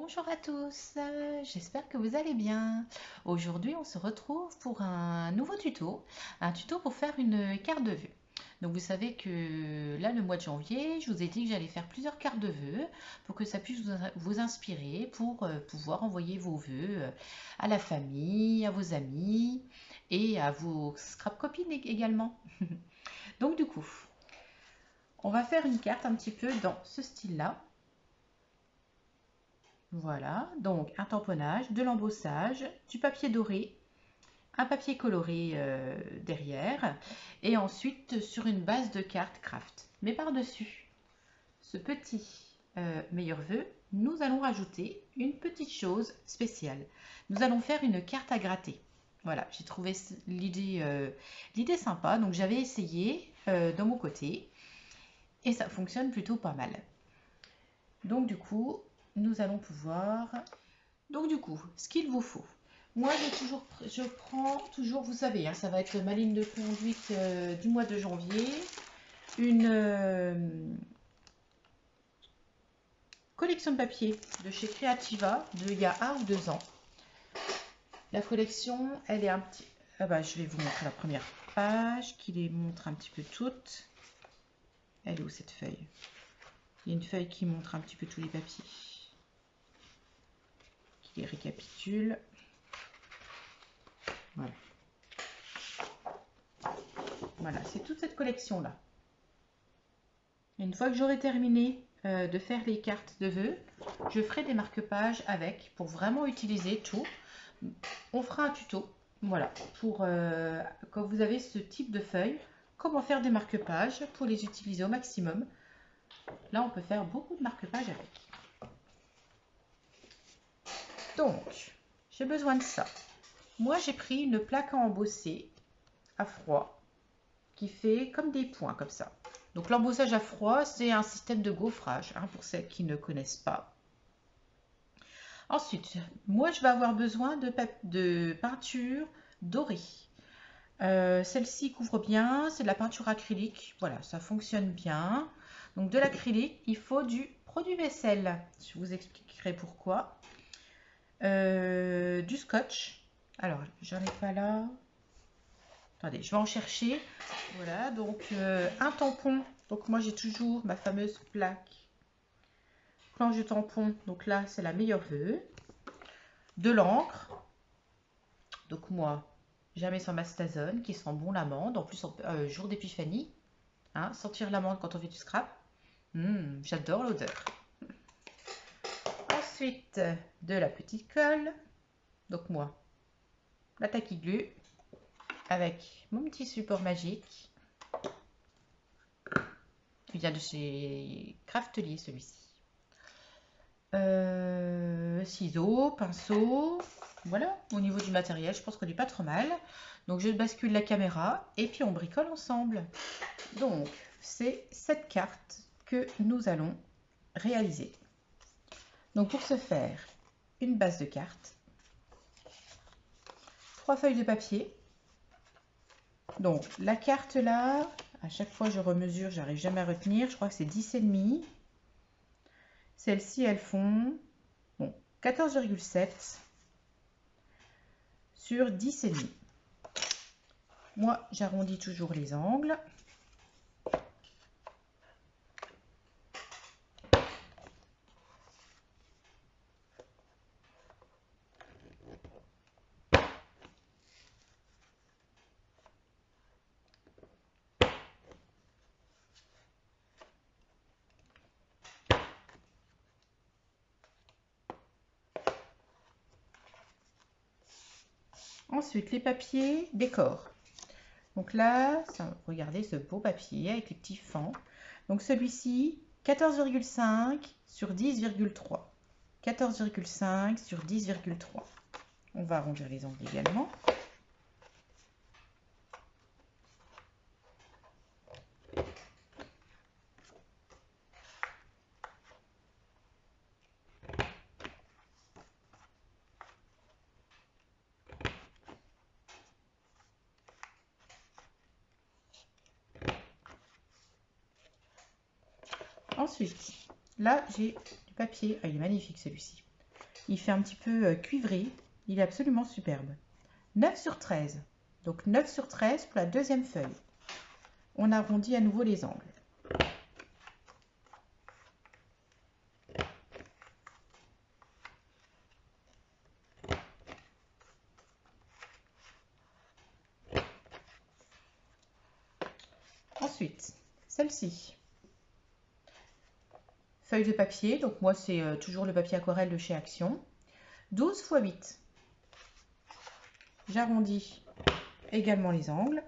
Bonjour à tous, j'espère que vous allez bien. Aujourd'hui, on se retrouve pour un nouveau tuto, un tuto pour faire une carte de vœux. Donc vous savez que là, le mois de janvier, je vous ai dit que j'allais faire plusieurs cartes de vœux pour que ça puisse vous inspirer pour pouvoir envoyer vos vœux à la famille, à vos amis et à vos scrap copines également. Donc du coup, on va faire une carte un petit peu dans ce style-là. Voilà, donc un tamponnage, de l'embossage, du papier doré, un papier coloré derrière, et ensuite sur une base de carte craft. Mais par-dessus ce petit meilleur vœu, nous allons rajouter une petite chose spéciale. Nous allons faire une carte à gratter. Voilà, j'ai trouvé l'idée sympa, donc j'avais essayé de mon côté, et ça fonctionne plutôt pas mal. Donc du coup, nous allons pouvoir... Donc du coup, ce qu'il vous faut, moi je prends toujours, vous savez, hein, ça va être ma ligne de conduite du mois de janvier, une collection de papier de chez Creativa il y a 1 ou 2 ans. La collection, elle est un petit... Ah bah, je vais vous montrer la première page qui les montre un petit peu toutes. Elle est où cette feuille? Il y a une feuille qui montre un petit peu tous les papiers, qui les récapitule. Voilà. Voilà, c'est toute cette collection-là. Une fois que j'aurai terminé de faire les cartes de vœux, je ferai des marque-pages avec pour vraiment utiliser tout. On fera un tuto, voilà, pour quand vous avez ce type de feuilles, comment faire des marque-pages pour les utiliser au maximum. Là, on peut faire beaucoup de marque-pages avec. Donc, j'ai besoin de ça. Moi, j'ai pris une plaque à embosser à froid qui fait comme des points comme ça. Donc l'embossage à froid, c'est un système de gaufrage, hein, pour celles qui ne connaissent pas. Ensuite, moi je vais avoir besoin de peinture dorée. Celle-ci couvre bien, c'est de la peinture acrylique. Voilà, ça fonctionne bien. Donc de l'acrylique, il faut du produit vaisselle. Je vous expliquerai pourquoi. Du scotch. Alors, j'en ai pas là. Attendez, je vais en chercher. Voilà, donc un tampon. Donc moi j'ai toujours ma fameuse planche de tampon. Donc là, c'est la meilleure vœu. De l'encre. Donc moi, jamais sans Mastazone, qui sent bon l'amande. En plus, jour d'épiphanie. Hein, sentir l'amande quand on fait du scrap. J'adore l'odeur. Ensuite, de la petite colle. Donc moi, la tacky glue. Avec mon petit support magique. Il vient de chez Craftelier celui-ci. Ciseaux, pinceau. Voilà, au niveau du matériel, je pense qu'on n'est pas trop mal. Donc je bascule la caméra et puis on bricole ensemble. Donc c'est cette carte que nous allons réaliser. Donc pour ce faire, une base de carte, 3 feuilles de papier. Donc la carte là, à chaque fois je remesure, j'arrive jamais à retenir, je crois que c'est 10,5. Celles-ci elles font 14,7 sur 10,5. Moi j'arrondis toujours les angles. Ensuite, les papiers décor. Donc là, regardez ce beau papier avec les petits fans. Donc celui-ci, 14,5 sur 10,3. 14,5 sur 10,3. On va arrondir les angles également. Ensuite, là, j'ai du papier. Ah, il est magnifique celui-ci. Il fait un petit peu cuivré. Il est absolument superbe. 9 sur 13. Donc 9 sur 13 pour la deuxième feuille. On arrondit à nouveau les angles. Ensuite, celle-ci. Feuille de papier, donc moi c'est toujours le papier aquarelle de chez Action. 12 x 8. J'arrondis également les angles.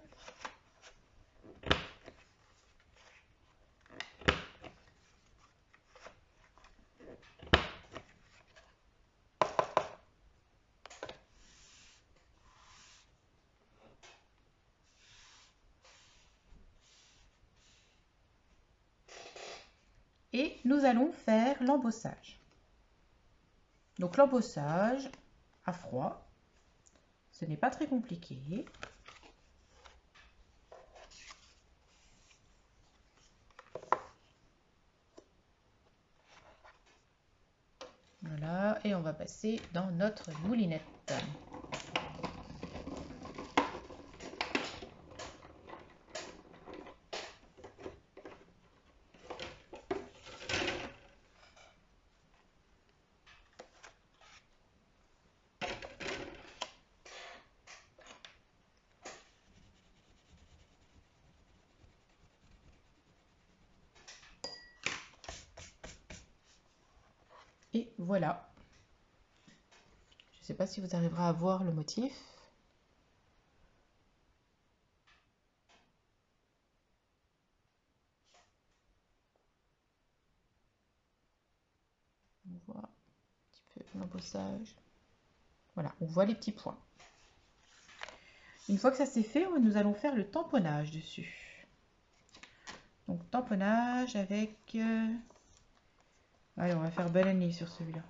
Et nous allons faire l'embossage. Donc l'embossage à froid, ce n'est pas très compliqué. Voilà, et on va passer dans notre moulinette. Et voilà. Je ne sais pas si vous arriverez à voir le motif. On voit un petit peu l'embossage. Voilà, on voit les petits points. Une fois que ça c'est fait, nous allons faire le tamponnage dessus. Donc tamponnage avec... Allez, on va faire belle année sur celui-là.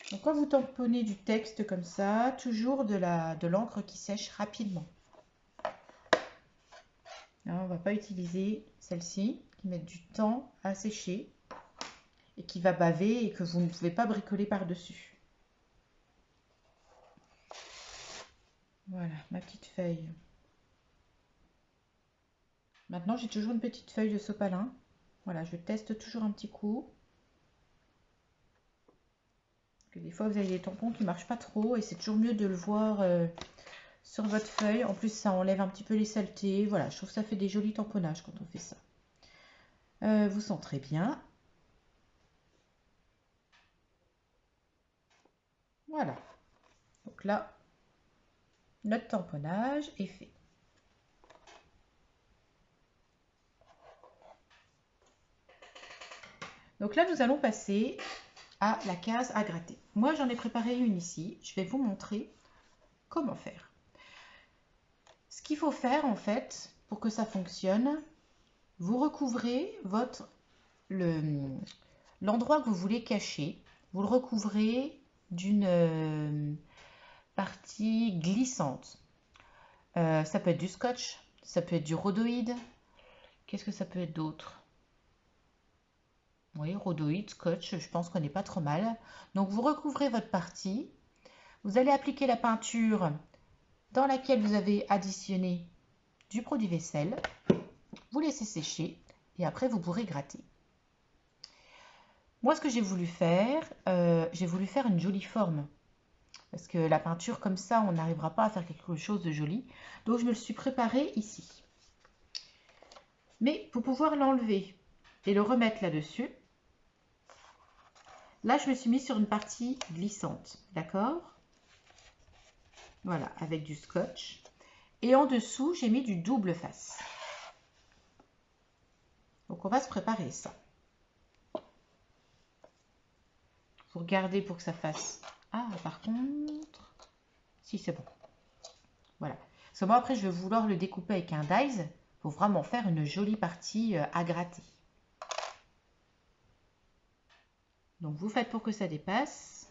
Donc quand vous tamponnez du texte comme ça, toujours de l'encre qui sèche rapidement. Hein, on ne va pas utiliser celle-ci qui met du temps à sécher et qui va baver et que vous ne pouvez pas bricoler par-dessus. Voilà, ma petite feuille. Maintenant, j'ai toujours une petite feuille de sopalin. Voilà, je teste toujours un petit coup. Parce que des fois, vous avez des tampons qui ne marchent pas trop et c'est toujours mieux de le voir sur votre feuille. En plus, ça enlève un petit peu les saletés. Voilà, je trouve que ça fait des jolis tamponnages quand on fait ça. Vous centrez bien. Voilà. Donc là, notre tamponnage est fait. Donc là, nous allons passer à la case à gratter. Moi, j'en ai préparé une ici. Je vais vous montrer comment faire. Ce qu'il faut faire, en fait, pour que ça fonctionne, vous recouvrez l'endroit que vous voulez cacher. Vous le recouvrez d'une partie glissante. Ça peut être du scotch, ça peut être du rhodoïde. Qu'est-ce que ça peut être d'autre? Oui, rhodoïde, scotch, je pense qu'on n'est pas trop mal. Donc vous recouvrez votre partie. Vous allez appliquer la peinture dans laquelle vous avez additionné du produit vaisselle. Vous laissez sécher et après vous pourrez gratter. Moi, ce que j'ai voulu faire une jolie forme. Parce que la peinture comme ça, on n'arrivera pas à faire quelque chose de joli. Donc je me le suis préparé ici. Mais pour pouvoir l'enlever et le remettre là-dessus, là, je me suis mis sur une partie glissante, d'accord? Voilà, avec du scotch. Et en dessous, j'ai mis du double face. Donc, on va se préparer ça. Vous regardez pour que ça fasse... Ah, par contre... Si, c'est bon. Voilà. Parce que moi, après, je vais vouloir le découper avec un dies pour vraiment faire une jolie partie à gratter. Donc, vous faites pour que ça dépasse.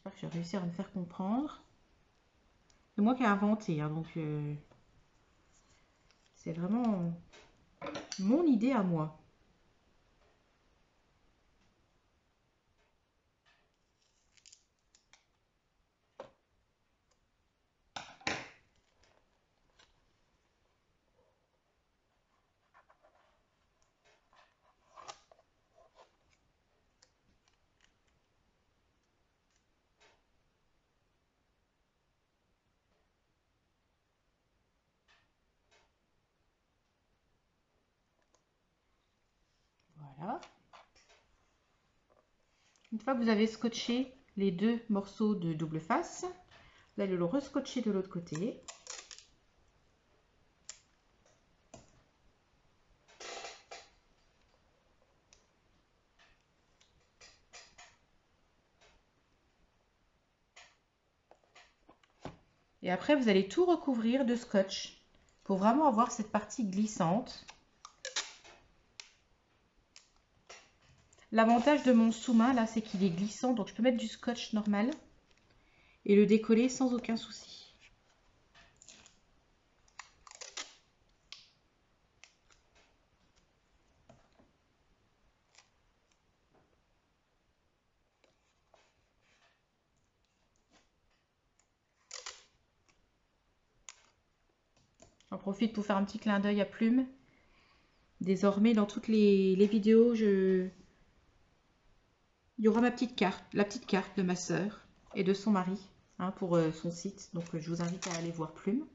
J'espère que je vais réussir à me faire comprendre. C'est moi qui ai inventé, hein, donc c'est vraiment mon idée à moi. Voilà. Une fois que vous avez scotché les deux morceaux de double face, vous allez le rescotcher de l'autre côté. Et après, vous allez tout recouvrir de scotch pour vraiment avoir cette partie glissante. L'avantage de mon sous-main, là, c'est qu'il est glissant, donc je peux mettre du scotch normal et le décoller sans aucun souci. J'en profite pour faire un petit clin d'œil à Plume. Désormais, dans toutes les vidéos, il y aura ma petite carte, la petite carte de ma sœur et de son mari, hein, pour son site. Donc, je vous invite à aller voir Plume.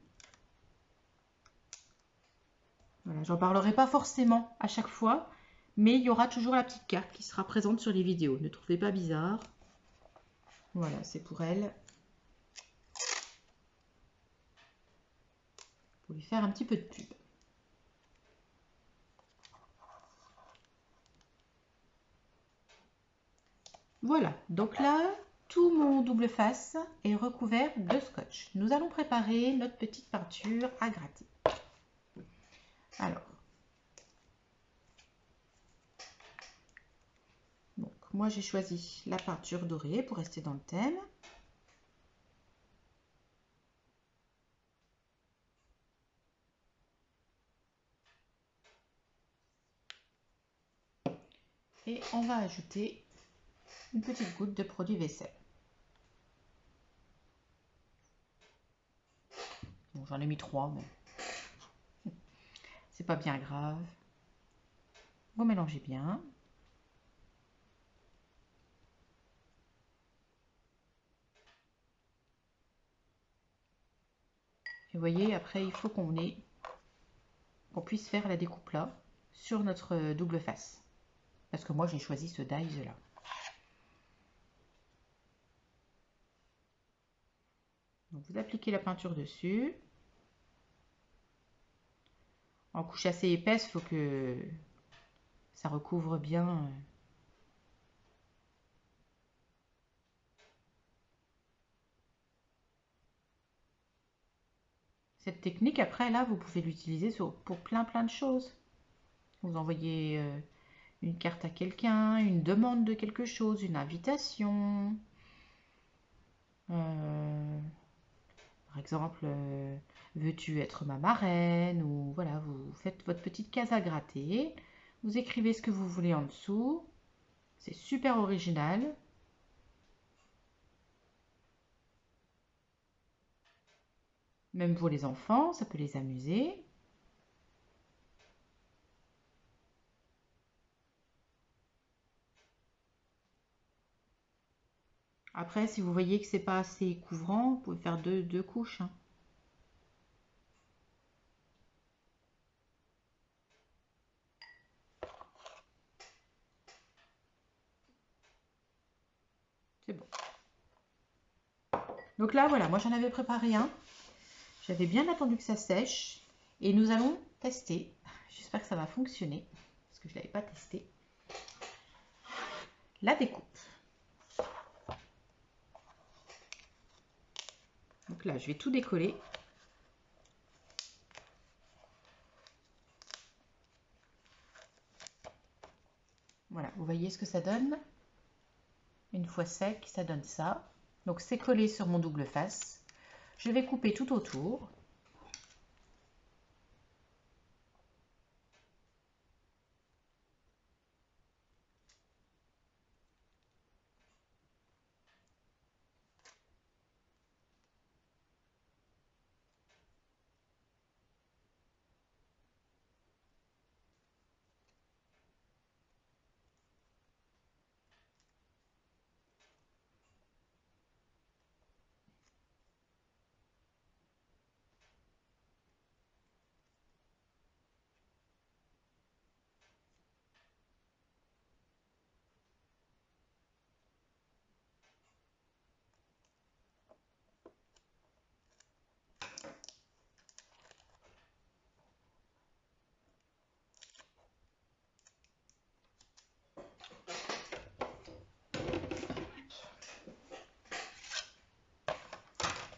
Voilà, j'en parlerai pas forcément à chaque fois, mais il y aura toujours la petite carte qui sera présente sur les vidéos. Ne trouvez pas bizarre. Voilà, c'est pour elle. Pour lui faire un petit peu de pub. Voilà, donc là, tout mon double face est recouvert de scotch. Nous allons préparer notre petite peinture à gratter. Alors, donc moi j'ai choisi la peinture dorée pour rester dans le thème. Et on va ajouter une petite goutte de produit vaisselle. Bon, j'en ai mis 3, mais c'est pas bien grave. Vous mélangez bien. Et vous voyez, après, il faut qu'on puisse faire la découpe là, sur notre double face. Parce que moi, j'ai choisi ce dies là. Donc, vous appliquez la peinture dessus. En couche assez épaisse, il faut que ça recouvre bien. Cette technique, après, là, vous pouvez l'utiliser pour plein de choses. Vous envoyez une carte à quelqu'un, une demande de quelque chose, une invitation. Par exemple, veux-tu être ma marraine? Ou voilà, vous faites votre petite case à gratter. Vous écrivez ce que vous voulez en dessous. C'est super original. Même pour les enfants, ça peut les amuser. Après, si vous voyez que c'est pas assez couvrant, vous pouvez faire deux couches, hein. C'est bon. Donc là, voilà, moi j'en avais préparé un. J'avais bien attendu que ça sèche. Et nous allons tester. J'espère que ça va fonctionner. Parce que je ne l'avais pas testé. La découpe. Donc là, je vais tout décoller. Voilà, vous voyez ce que ça donne. Une fois sec, ça donne ça. Donc c'est collé sur mon double face. Je vais couper tout autour.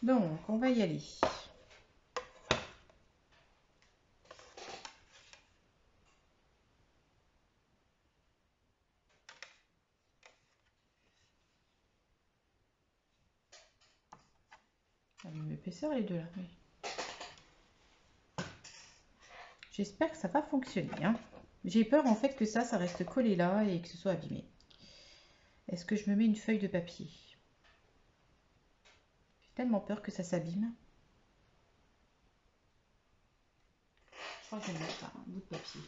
Donc, on va y aller. La même épaisseur les deux là. Oui. J'espère que ça va fonctionner. Hein. J'ai peur en fait que ça reste collé là et que ce soit abîmé. Est-ce que je me mets une feuille de papier? J'ai tellement peur que ça s'abîme. Je crois que je vais mettre un bout de papier.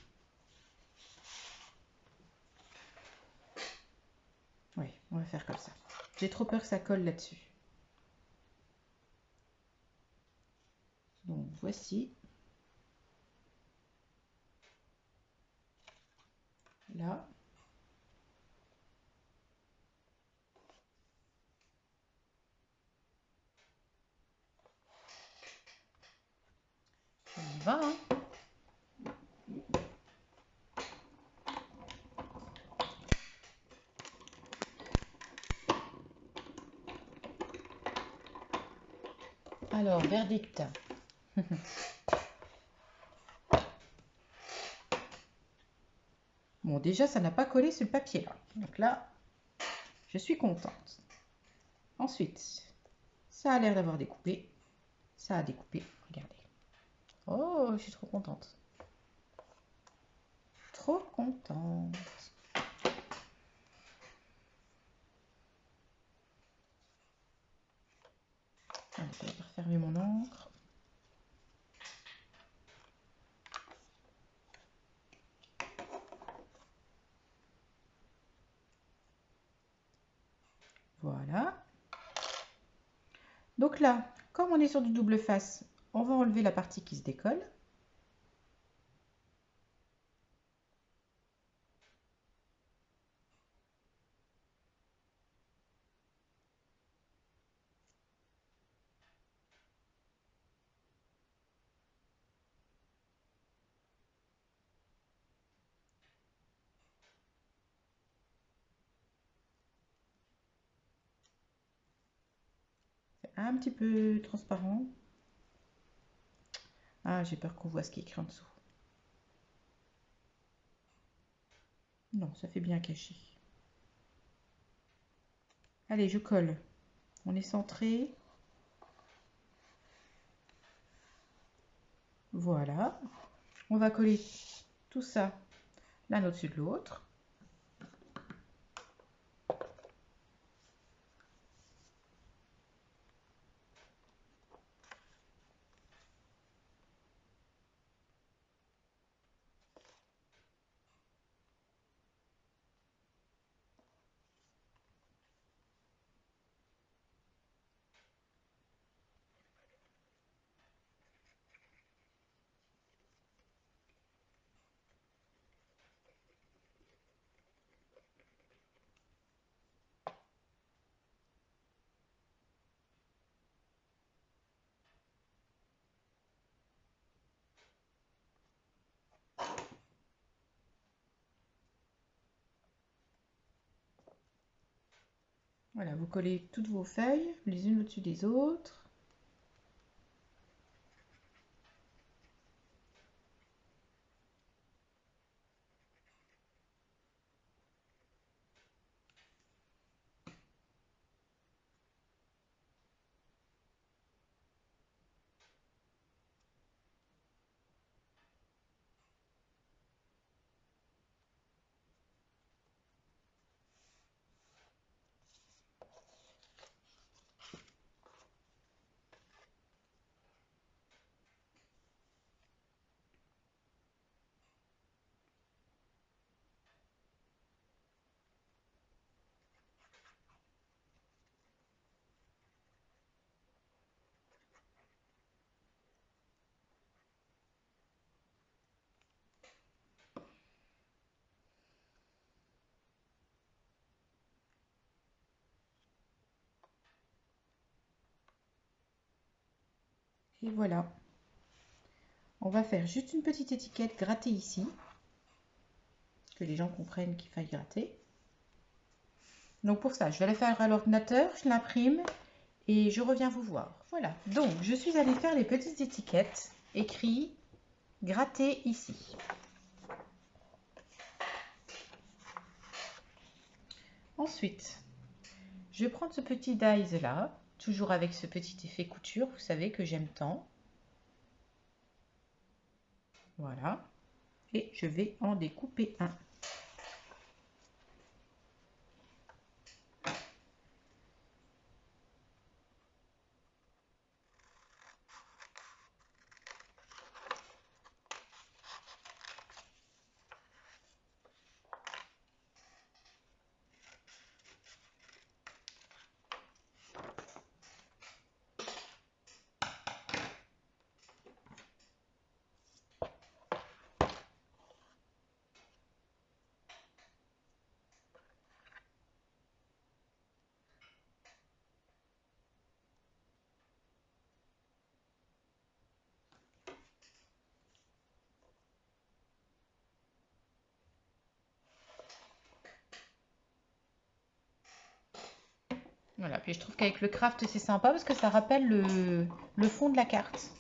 Oui, on va faire comme ça. J'ai trop peur que ça colle là-dessus. Donc voici. Là. On y va, hein. Alors, verdict. Bon, déjà, ça n'a pas collé sur le papier, là. Donc là, je suis contente. Ensuite, ça a l'air d'avoir découpé. Ça a découpé, regardez. Oh, je suis trop contente. Trop contente. Allez, je vais refermer mon encre. Voilà. Donc là, comme on est sur du double face, on va enlever la partie qui se décolle. C'est un petit peu transparent. Ah, j'ai peur qu'on voit ce qui est écrit en dessous. Non, ça fait bien caché. Allez, je colle. On est centré. Voilà. On va coller tout ça l'un au-dessus de l'autre. Voilà, vous collez toutes vos feuilles les unes au-dessus des autres. Et voilà. On va faire juste une petite étiquette grattée ici, que les gens comprennent qu'il faille gratter. Donc pour ça, je vais la faire à l'ordinateur, je l'imprime et je reviens vous voir. Voilà, donc je suis allée faire les petites étiquettes, écrit gratter ici. Ensuite, je vais prendre ce petit dies là, toujours avec ce petit effet couture, vous savez que j'aime tant. Voilà, et je vais en découper un. Voilà, puis je trouve qu'avec le craft c'est sympa parce que ça rappelle le fond de la carte.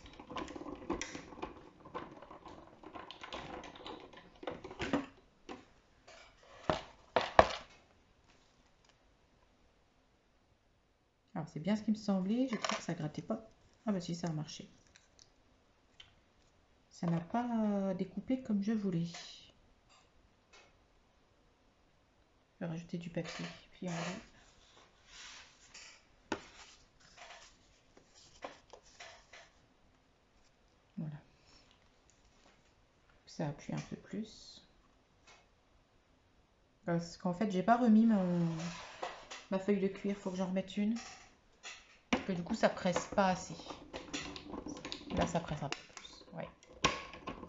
Alors c'est bien ce qui me semblait, j'ai cru que ça grattait pas. Ah bah si, ça a marché. Ça n'a pas découpé comme je voulais. Je vais rajouter du papier, puis enlever. Voilà. Ça appuie un peu plus. Parce qu'en fait, j'ai pas remis ma feuille de cuir, faut que j'en remette une. Parce que du coup, ça presse pas assez. Là, ça presse un peu plus. Ouais.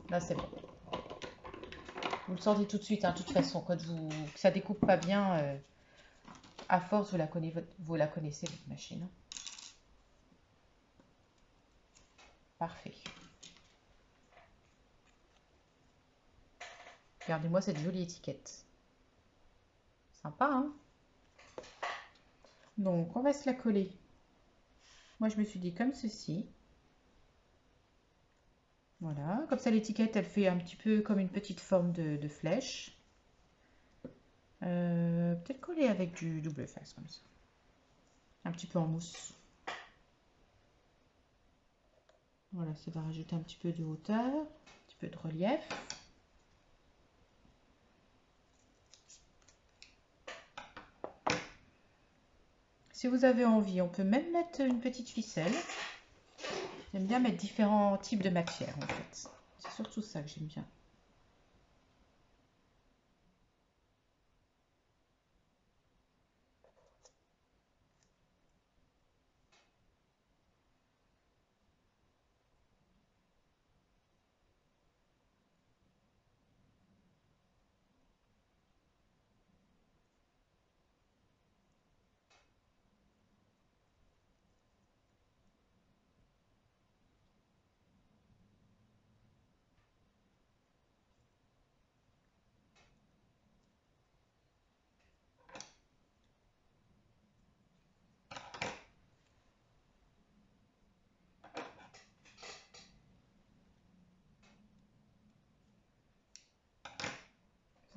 Là, c'est bon. Vous le sentez tout de suite, hein, de toute façon, quand que ça découpe pas bien, à force, vous la connaissez, votre machine. Parfait. Regardez-moi cette jolie étiquette. Sympa, hein? Donc, on va se la coller. Moi, je me suis dit comme ceci. Voilà, comme ça l'étiquette elle fait un petit peu comme une petite forme de flèche. Peut-être coller avec du double face comme ça. Un petit peu en mousse. Voilà, ça va rajouter un petit peu de hauteur, un petit peu de relief. Si vous avez envie, on peut même mettre une petite ficelle. J'aime bien mettre différents types de matières en fait. C'est surtout ça que j'aime bien.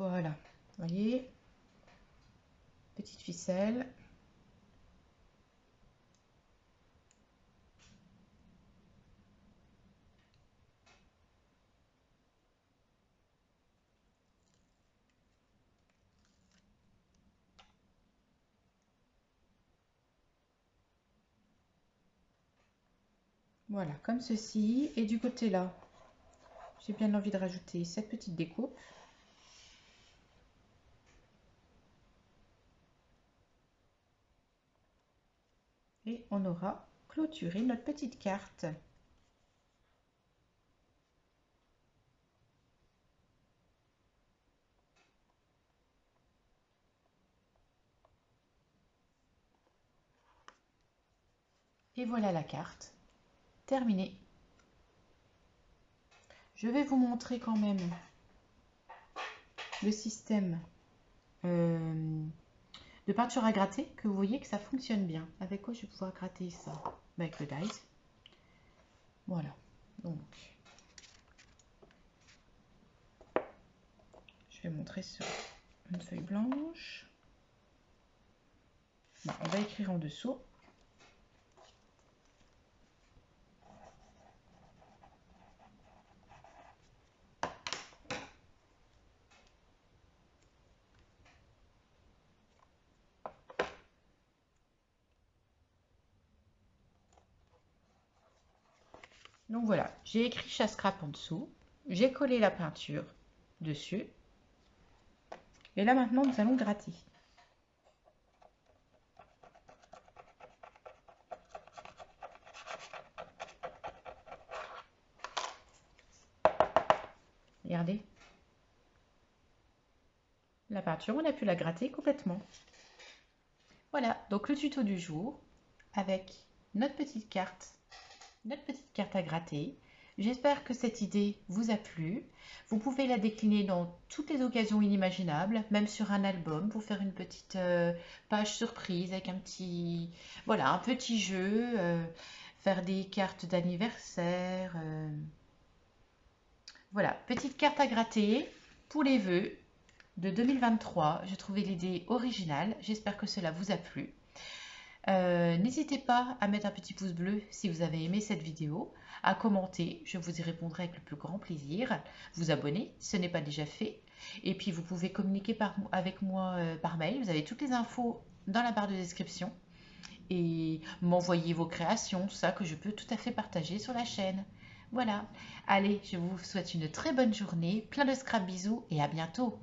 Voilà, vous voyez, petite ficelle. Voilà, comme ceci. Et du côté là, j'ai bien envie de rajouter cette petite découpe. Et on aura clôturé notre petite carte. Et voilà la carte. terminé. Je vais vous montrer quand même le système de peinture à gratter, que vous voyez que ça fonctionne bien. Avec quoi je vais pouvoir gratter ça? Avec le dies. Voilà. Donc, je vais montrer sur une feuille blanche. Bon, on va écrire en dessous. Donc voilà, j'ai écrit chasse-crape en dessous, j'ai collé la peinture dessus, et là maintenant nous allons gratter. Regardez, la peinture, on a pu la gratter complètement. Voilà, donc le tuto du jour avec notre petite carte à gratter. J'espère que cette idée vous a plu. Vous pouvez la décliner dans toutes les occasions inimaginables, même sur un album pour faire une petite page surprise avec un petit, voilà, un petit jeu, faire des cartes d'anniversaire. Voilà, petite carte à gratter pour les vœux de 2023. J'ai trouvé l'idée originale. J'espère que cela vous a plu. N'hésitez pas à mettre un petit pouce bleu si vous avez aimé cette vidéo, à commenter, je vous y répondrai avec le plus grand plaisir, vous abonner si ce n'est pas déjà fait, et puis vous pouvez communiquer avec moi par mail, vous avez toutes les infos dans la barre de description, et m'envoyer vos créations, tout ça que je peux tout à fait partager sur la chaîne. Voilà, allez, je vous souhaite une très bonne journée, plein de scrap bisous et à bientôt.